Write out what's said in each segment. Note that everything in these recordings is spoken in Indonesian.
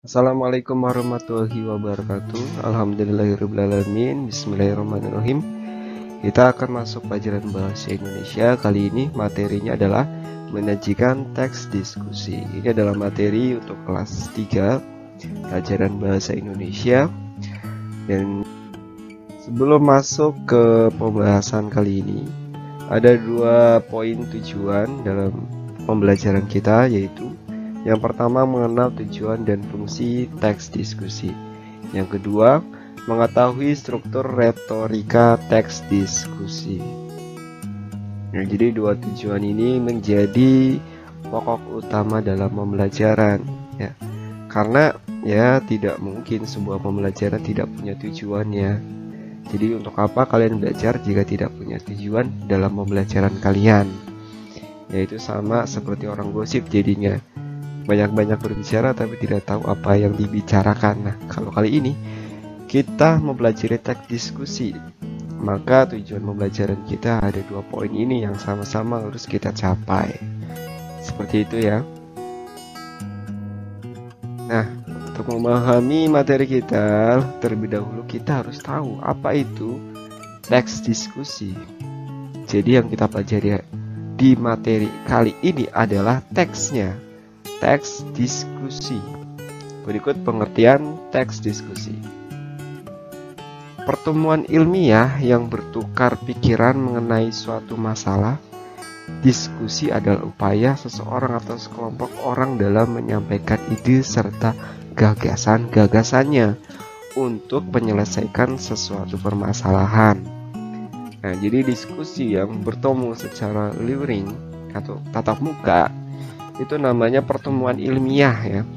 Assalamualaikum warahmatullahi wabarakatuh. Alhamdulillahirrahmanirrahim. Bismillahirrahmanirrahim. Kita akan masuk pelajaran bahasa Indonesia. Kali ini materinya adalah menyajikan teks diskusi. Ini adalah materi untuk kelas 3 pelajaran bahasa Indonesia. Dan sebelum masuk ke pembahasan kali ini, ada 2 poin tujuan dalam pembelajaran kita, yaitu yang pertama, mengenal tujuan dan fungsi teks diskusi. Yang kedua, mengetahui struktur retorika teks diskusi. Nah, jadi 2 tujuan ini menjadi pokok utama dalam pembelajaran, ya. Karena ya tidak mungkin sebuah pembelajaran tidak punya tujuannya. Jadi untuk apa kalian belajar jika tidak punya tujuan dalam pembelajaran kalian? Yaitu sama seperti orang gosip jadinya. Banyak-banyak berbicara tapi tidak tahu apa yang dibicarakan. Nah, kalau kali ini kita mempelajari teks diskusi, maka tujuan pembelajaran kita ada 2 poin ini yang sama-sama harus kita capai. Seperti itu ya. Nah, untuk memahami materi kita, terlebih dahulu kita harus tahu apa itu teks diskusi. Jadi yang kita pelajari di materi kali ini adalah teksnya. Teks diskusi. Berikut pengertian teks diskusi. Pertemuan ilmiah yang bertukar pikiran mengenai suatu masalah. Diskusi adalah upaya seseorang atau sekelompok orang dalam menyampaikan ide serta gagasan-gagasannya untuk menyelesaikan sesuatu permasalahan. Nah, jadi diskusi yang bertemu secara luring atau tatap muka itu namanya pertemuan ilmiah ya.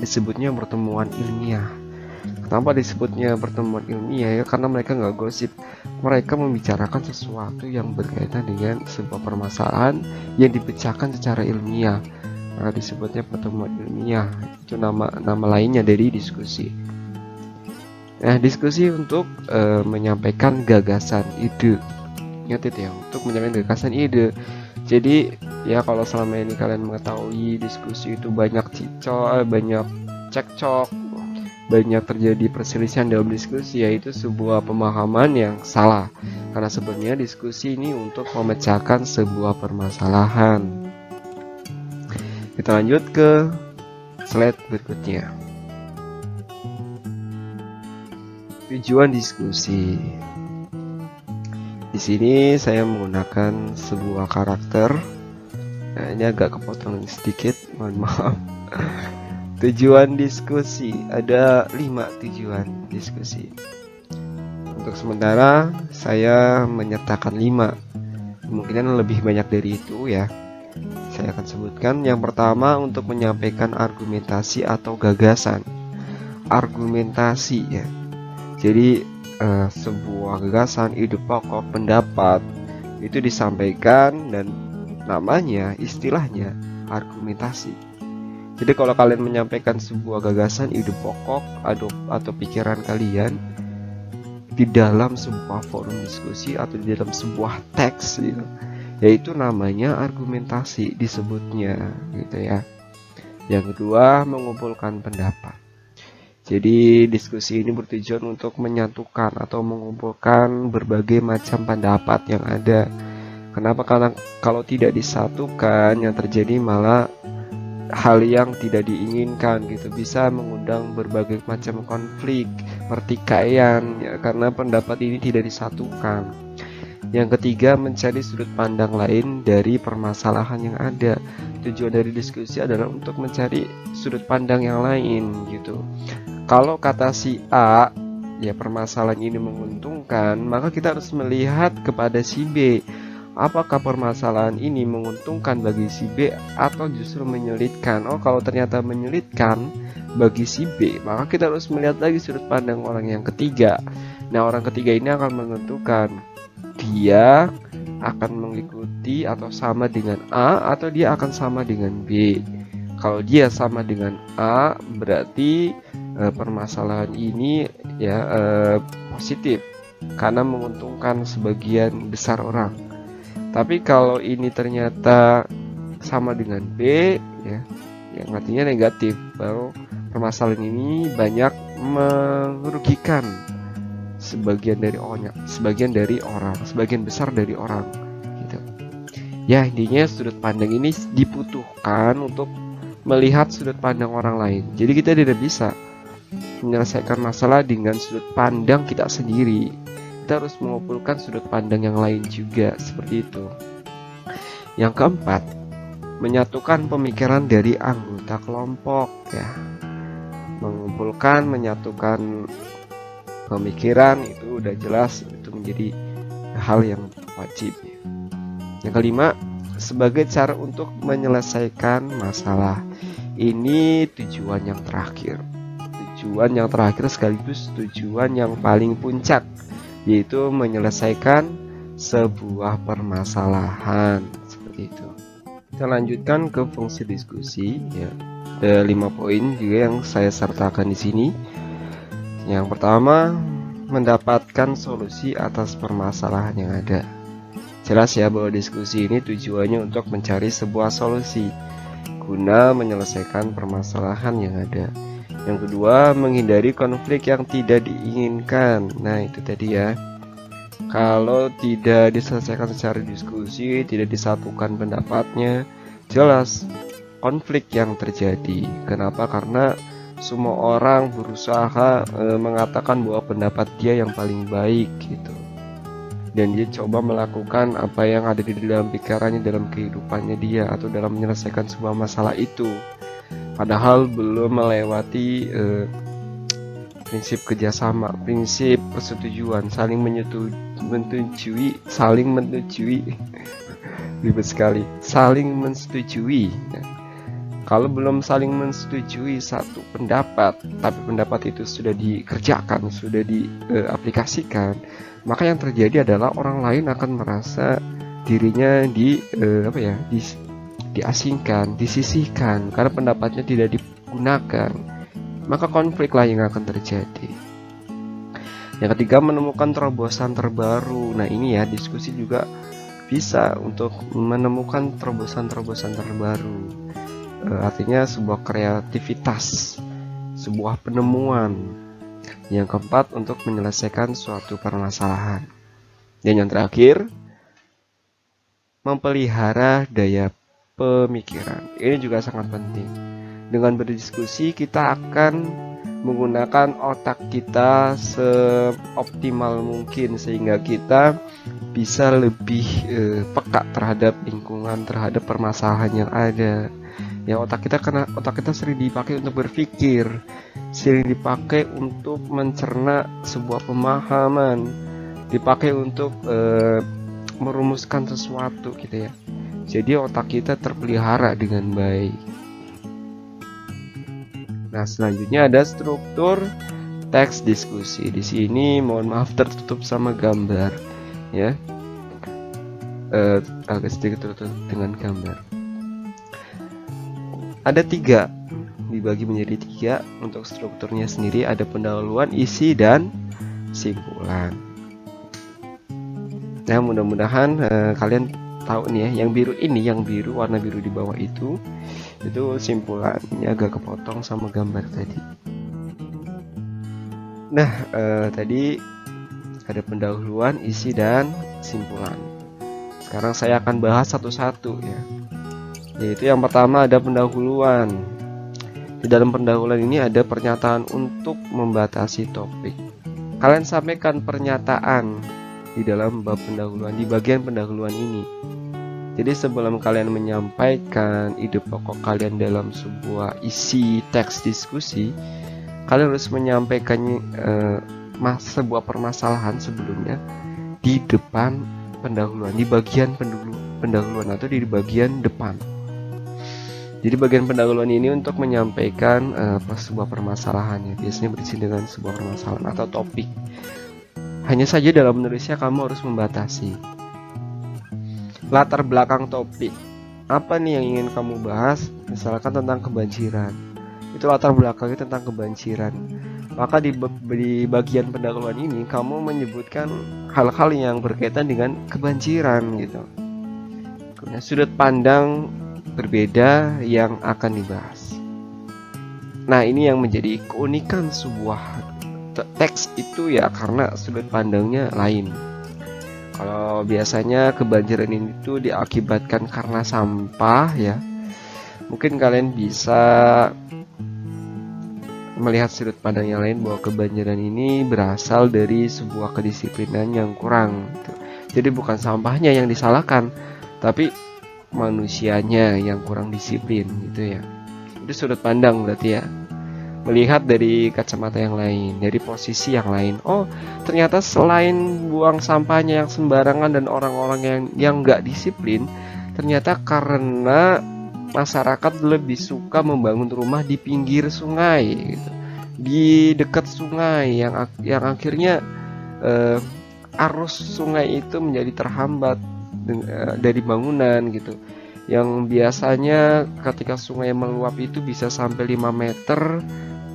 Disebutnya pertemuan ilmiah. Kenapa disebutnya pertemuan ilmiah ya? Karena mereka nggak gosip. Mereka membicarakan sesuatu yang berkaitan dengan sebuah permasalahan yang dipecahkan secara ilmiah. Nah, disebutnya pertemuan ilmiah. Itu nama lainnya dari diskusi. Nah, diskusi untuk menyampaikan gagasan ide. Ingat itu ya, untuk menyampaikan gagasan ide. Jadi ya kalau selama ini kalian mengetahui diskusi itu banyak banyak cekcok, banyak terjadi perselisihan dalam diskusi, yaitu sebuah pemahaman yang salah. Karena sebenarnya diskusi ini untuk memecahkan sebuah permasalahan. Kita lanjut ke slide berikutnya. Tujuan diskusi. Di sini saya menggunakan sebuah karakter. Nah, ini agak kepotong sedikit, mohon maaf. Tujuan diskusi, ada 5 tujuan diskusi. Untuk sementara saya menyertakan 5. Kemungkinan lebih banyak dari itu ya. Saya akan sebutkan. Yang pertama, untuk menyampaikan argumentasi atau gagasan. Argumentasi ya. Jadi sebuah gagasan, ide pokok, pendapat itu disampaikan dan namanya, istilahnya argumentasi. Jadi kalau kalian menyampaikan sebuah gagasan, ide pokok atau pikiran kalian di dalam sebuah forum diskusi atau di dalam sebuah teks gitu, yaitu namanya argumentasi disebutnya gitu ya. Yang kedua, mengumpulkan pendapat. Jadi diskusi ini bertujuan untuk menyatukan atau mengumpulkan berbagai macam pendapat yang ada. Kenapa? Karena kalau tidak disatukan, yang terjadi malah hal yang tidak diinginkan gitu, bisa mengundang berbagai macam konflik, pertikaian ya, karena pendapat ini tidak disatukan. Yang ketiga, mencari sudut pandang lain dari permasalahan yang ada. Tujuan dari diskusi adalah untuk mencari sudut pandang yang lain gitu. Kalau kata si A, ya permasalahan ini menguntungkan, maka kita harus melihat kepada si B. Apakah permasalahan ini menguntungkan bagi si B atau justru menyulitkan? Oh, kalau ternyata menyulitkan bagi si B, maka kita harus melihat lagi sudut pandang orang yang ketiga. Nah, orang ketiga ini akan menentukan dia akan mengikuti atau sama dengan A atau dia akan sama dengan B. Kalau dia sama dengan A, berarti permasalahan ini ya positif karena menguntungkan sebagian besar orang. Tapi kalau ini ternyata sama dengan B ya, yang artinya negatif, baru permasalahan ini banyak merugikan sebagian besar dari orang gitu. Ya, intinya sudut pandang ini dibutuhkan untuk melihat sudut pandang orang lain. Jadi kita tidak bisa menyelesaikan masalah dengan sudut pandang kita sendiri. Kita harus mengumpulkan sudut pandang yang lain juga, seperti itu. Yang keempat, menyatukan pemikiran dari anggota kelompok ya. Menyatukan pemikiran itu udah jelas, itu menjadi hal yang wajib. Yang kelima, sebagai cara untuk menyelesaikan masalah. Ini tujuan yang terakhir. Tujuan yang terakhir sekaligus tujuan yang paling puncak, yaitu menyelesaikan sebuah permasalahan, seperti itu. Kita lanjutkan ke fungsi diskusi ya. Ada 5 poin juga yang saya sertakan di sini. Yang pertama, mendapatkan solusi atas permasalahan yang ada. Jelas ya bahwa diskusi ini tujuannya untuk mencari sebuah solusi guna menyelesaikan permasalahan yang ada. Yang kedua, menghindari konflik yang tidak diinginkan. Nah, itu tadi ya. Kalau tidak diselesaikan secara diskusi, tidak disatukan pendapatnya, jelas konflik yang terjadi. Kenapa? Karena semua orang berusaha mengatakan bahwa pendapat dia yang paling baik gitu. Dan dia coba melakukan apa yang ada di dalam pikirannya, dalam kehidupannya dia, atau dalam menyelesaikan sebuah masalah itu. Padahal belum melewati prinsip kerjasama, prinsip persetujuan, saling menyetujui, ribet sekali, saling mensetujui. Kalau belum saling mensetujui satu pendapat, tapi pendapat itu sudah dikerjakan, sudah diaplikasikan, maka yang terjadi adalah orang lain akan merasa dirinya diasingkan, disisihkan karena pendapatnya tidak digunakan. Maka konfliklah yang akan terjadi. Yang ketiga, menemukan terobosan terbaru. Nah, ini ya, diskusi juga bisa untuk menemukan terobosan-terobosan terbaru. Artinya sebuah kreativitas, sebuah penemuan. Yang keempat, untuk menyelesaikan suatu permasalahan. Dan yang terakhir, memelihara daya pemikiran. Ini juga sangat penting. Dengan berdiskusi, kita akan menggunakan otak kita seoptimal mungkin sehingga kita bisa lebih peka terhadap lingkungan, terhadap permasalahan yang ada. Ya, otak kita sering dipakai untuk berpikir, sering dipakai untuk mencerna sebuah pemahaman, dipakai untuk merumuskan sesuatu gitu ya. Jadi otak kita terpelihara dengan baik. Nah, selanjutnya ada struktur teks diskusi. Di sini mohon maaf tertutup sama gambar ya. Agak sedikit tertutup dengan gambar. Ada 3, dibagi menjadi 3 untuk strukturnya sendiri. Ada pendahuluan, isi, dan simpulan. Nah, mudah-mudahan kalian tahu nih ya, yang biru warna biru di bawah itu simpulan. Ini agak kepotong sama gambar tadi. Nah, tadi ada pendahuluan, isi, dan simpulan. Sekarang saya akan bahas satu-satu ya. Yaitu yang pertama ada pendahuluan. Di dalam pendahuluan ini ada pernyataan untuk membatasi topik. Kalian sampaikan pernyataan di dalam bab pendahuluan, di bagian pendahuluan ini. Jadi sebelum kalian menyampaikan ide pokok kalian dalam sebuah isi teks diskusi, kalian harus menyampaikan sebuah permasalahan sebelumnya di depan pendahuluan, di bagian pendahuluan atau di bagian depan. Jadi bagian pendahuluan ini untuk menyampaikan sebuah permasalahannya, biasanya berisi dengan sebuah permasalahan atau topik. Hanya saja dalam menulisnya kamu harus membatasi latar belakang topik. Apa nih yang ingin kamu bahas? Misalkan tentang kebanjiran, itu latar belakangnya tentang kebanjiran. Maka di bagian pendahuluan ini kamu menyebutkan hal-hal yang berkaitan dengan kebanjiran gitu. Sudut pandang berbeda yang akan dibahas. Nah, ini yang menjadi keunikan sebuah teks itu ya, karena sudut pandangnya lain. Kalau biasanya kebanjiran ini tuh diakibatkan karena sampah ya, mungkin kalian bisa melihat sudut pandang yang lain bahwa kebanjiran ini berasal dari sebuah kedisiplinan yang kurang gitu. Jadi bukan sampahnya yang disalahkan, tapi manusianya yang kurang disiplin gitu ya. Itu sudut pandang berarti ya, melihat dari kacamata yang lain, dari posisi yang lain. Oh, ternyata selain buang sampahnya yang sembarangan dan orang-orang yang nggak disiplin, ternyata karena masyarakat lebih suka membangun rumah di pinggir sungai gitu, di dekat sungai yang akhirnya arus sungai itu menjadi terhambat dari bangunan gitu, yang biasanya ketika sungai meluap itu bisa sampai 5 meter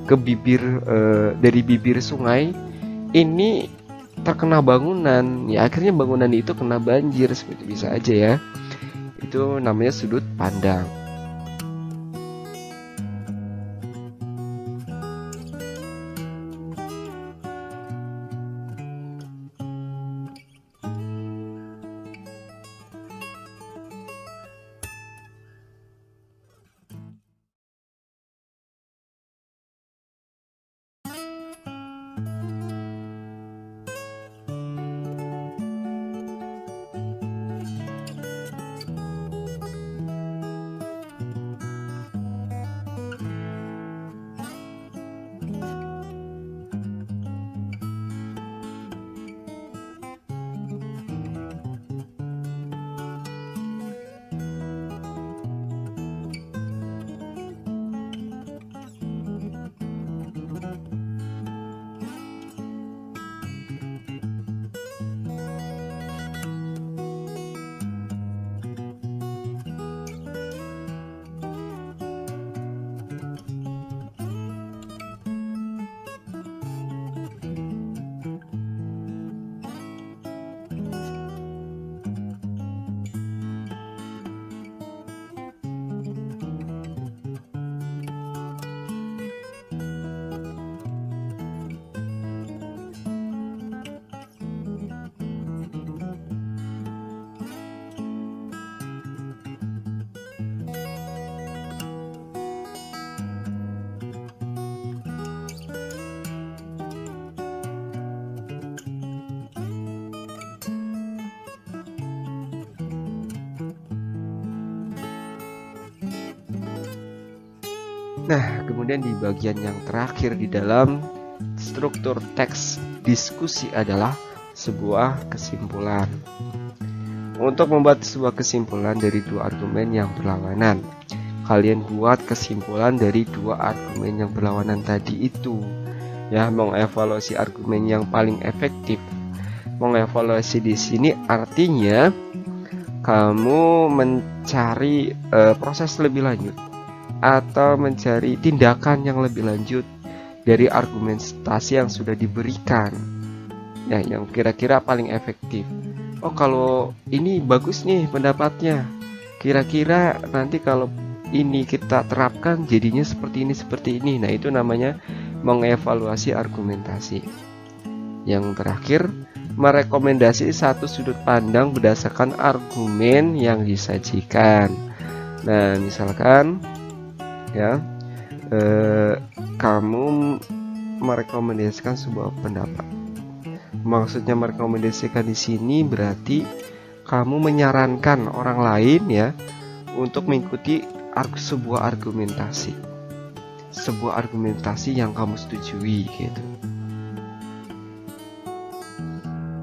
ke bibir dari bibir sungai, ini terkena bangunan ya, akhirnya bangunan itu kena banjir, seperti bisa aja ya. Itu namanya sudut pandang. Nah, kemudian di bagian yang terakhir di dalam struktur teks diskusi adalah sebuah kesimpulan. Untuk membuat sebuah kesimpulan dari dua argumen yang berlawanan, kalian buat kesimpulan dari dua argumen yang berlawanan tadi itu. Ya, mengevaluasi argumen yang paling efektif. Mengevaluasi di sini artinya kamu mencari proses lebih lanjut atau mencari tindakan yang lebih lanjut dari argumentasi yang sudah diberikan, ya, yang kira-kira paling efektif. Oh, kalau ini bagus nih pendapatnya, kira-kira nanti kalau ini kita terapkan jadinya seperti ini. Nah, itu namanya mengevaluasi argumentasi. Yang terakhir, merekomendasi satu sudut pandang berdasarkan argumen yang disajikan. Nah, misalkan ya, kamu merekomendasikan sebuah pendapat. Maksudnya merekomendasikan di sini berarti kamu menyarankan orang lain ya untuk mengikuti sebuah argumentasi yang kamu setujui gitu.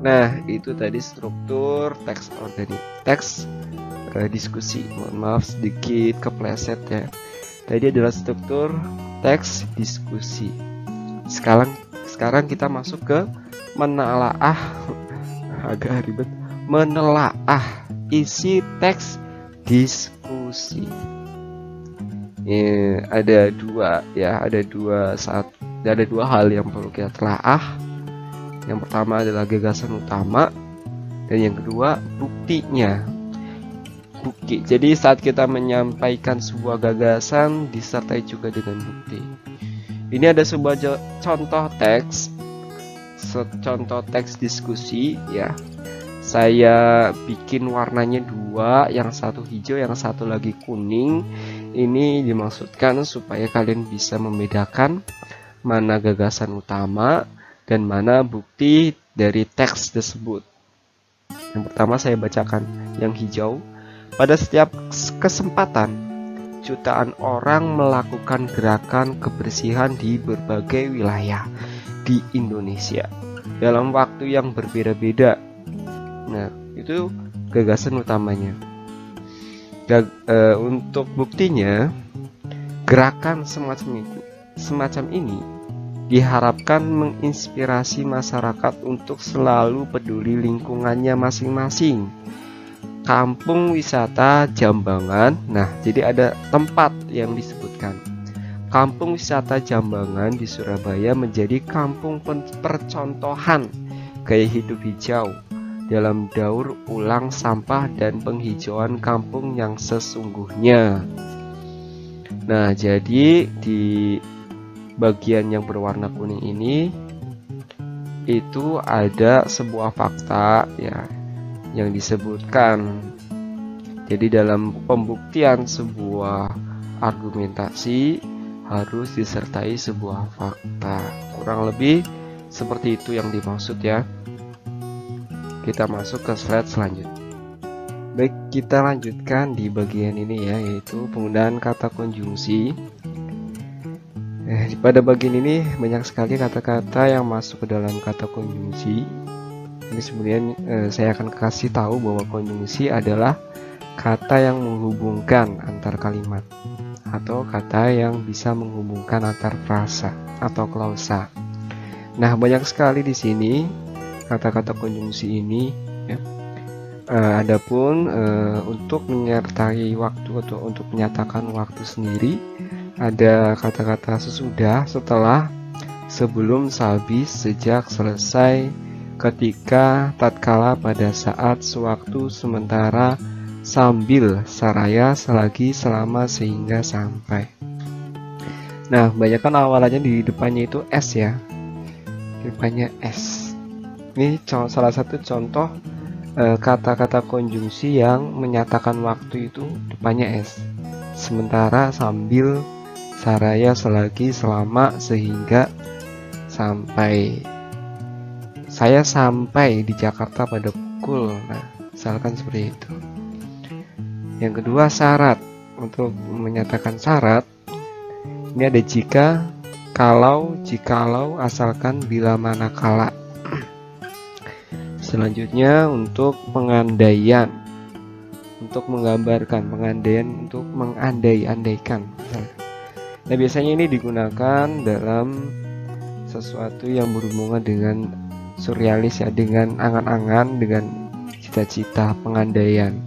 Nah, itu tadi struktur teks organik, teks diskusi. Mohon maaf sedikit kepleset ya. Tadi adalah struktur teks diskusi. Sekarang kita masuk ke menelaah agak ribet. Menelaah isi teks diskusi. Ada dua hal yang perlu kita telaah. Yang pertama adalah gagasan utama, dan yang kedua buktinya. Bukti. Jadi saat kita menyampaikan sebuah gagasan disertai juga dengan bukti. Ini ada sebuah contoh teks diskusi ya. Saya bikin warnanya dua, yang satu hijau, yang satu lagi kuning. Ini dimaksudkan supaya kalian bisa membedakan mana gagasan utama dan mana bukti dari teks tersebut. Yang pertama saya bacakan yang hijau. Pada setiap kesempatan, jutaan orang melakukan gerakan kebersihan di berbagai wilayah di Indonesia dalam waktu yang berbeda-beda. Nah, itu gagasan utamanya. Untuk buktinya, gerakan semacam ini diharapkan menginspirasi masyarakat untuk selalu peduli lingkungannya masing-masing. Kampung wisata Jambangan. Nah, jadi ada tempat yang disebutkan. Kampung wisata Jambangan di Surabaya menjadi kampung percontohan gaya hidup hijau dalam daur ulang sampah dan penghijauan kampung yang sesungguhnya. Nah, jadi di bagian yang berwarna kuning ini itu ada sebuah fakta ya yang disebutkan. Jadi dalam pembuktian sebuah argumentasi harus disertai sebuah fakta. Kurang lebih seperti itu yang dimaksud ya. Kita masuk ke slide selanjutnya. Baik, kita lanjutkan di bagian ini ya, yaitu penggunaan kata konjungsi. Pada bagian ini banyak sekali kata-kata yang masuk ke dalam kata konjungsi. Ini sebenarnya saya akan kasih tahu bahwa konjungsi adalah kata yang menghubungkan antar kalimat atau kata yang bisa menghubungkan antar frasa atau klausa. Nah, banyak sekali di sini kata-kata konjungsi ini ya. Adapun untuk menyertai waktu atau untuk menyatakan waktu sendiri, ada kata-kata sesudah, setelah, sebelum, sehabis, sejak, selesai, ketika, tatkala, pada saat, sewaktu, sementara, sambil, saraya, selagi, selama, sehingga, sampai. Nah, kebanyakan awalannya di depannya itu S ya. Di depannya S. Ini salah satu contoh kata-kata konjungsi yang menyatakan waktu itu depannya S. Sementara, sambil, saraya, selagi, selama, sehingga, sampai. Saya sampai di Jakarta pada pukul. Nah, misalkan seperti itu. Yang kedua, syarat. Untuk menyatakan syarat, ini ada jika, kalau, jikalau, asalkan, bila, manakala. Selanjutnya untuk pengandaian, untuk menggambarkan, pengandaian untuk mengandai-andaikan. Nah, biasanya ini digunakan dalam sesuatu yang berhubungan dengan surrealis ya, dengan angan-angan, dengan cita-cita, pengandaian.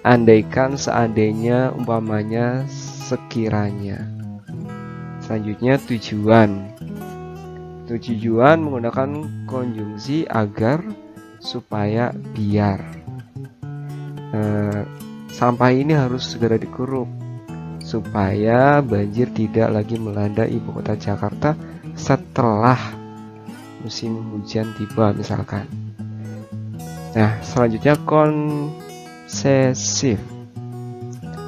Andaikan, seandainya, umpamanya, sekiranya. Selanjutnya tujuan. Tujuan menggunakan konjungsi agar, supaya, biar. Sampah ini harus segera dikerup supaya banjir tidak lagi melanda ibu kota Jakarta setelah musim hujan tiba misalkan. Nah, selanjutnya konsesif.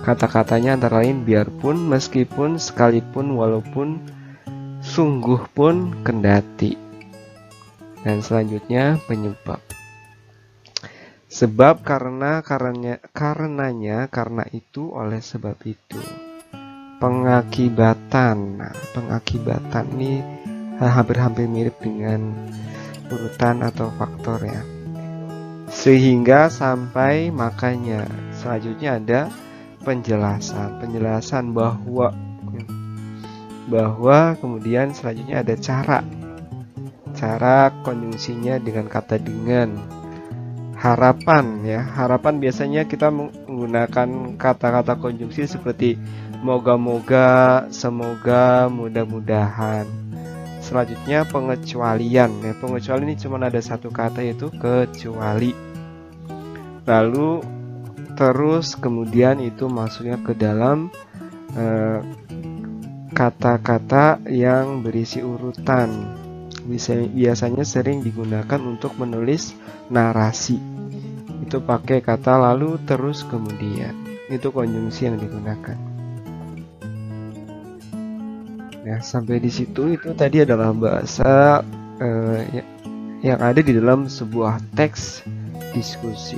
Kata-katanya antara lain biarpun, meskipun, sekalipun, walaupun, sungguh pun, kendati. Dan selanjutnya penyebab. Sebab, karenanya, karena itu, oleh sebab itu. Pengakibatan. Nah, pengakibatan ini hampir-hampir mirip dengan urutan atau faktor ya. Sehingga, sampai, makanya. Selanjutnya ada penjelasan bahwa kemudian selanjutnya ada cara konjungsinya dengan kata dengan. Harapan ya, harapan biasanya kita menggunakan kata-kata konjungsi seperti moga-moga, semoga, mudah-mudahan. Selanjutnya pengecualian ya, pengecualian ini cuma ada satu kata yaitu kecuali. Lalu terus kemudian itu masuknya ke dalam kata-kata yang berisi urutan. Biasanya sering digunakan untuk menulis narasi. Itu pakai kata lalu terus kemudian. Itu konjungsi yang digunakan. Nah, sampai di situ itu tadi adalah bahasa yang ada di dalam sebuah teks diskusi.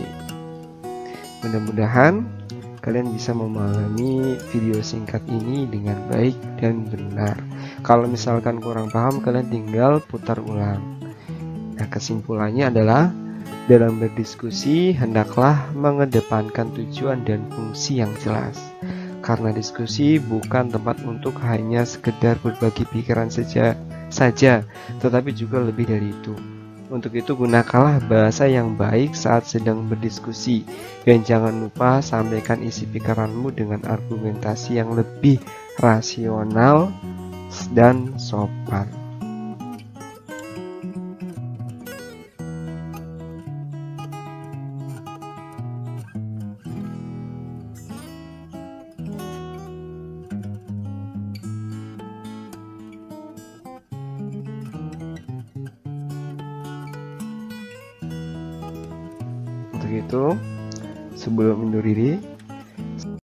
Mudah-mudahan kalian bisa memahami video singkat ini dengan baik dan benar. Kalau misalkan kurang paham, kalian tinggal putar ulang. Nah, kesimpulannya adalah dalam berdiskusi hendaklah mengedepankan tujuan dan fungsi yang jelas. Karena diskusi bukan tempat untuk hanya sekedar berbagi pikiran saja, tetapi juga lebih dari itu. Untuk itu gunakanlah bahasa yang baik saat sedang berdiskusi, dan jangan lupa sampaikan isi pikiranmu dengan argumentasi yang lebih rasional dan sopan. Untuk itu, sebelum undur diri,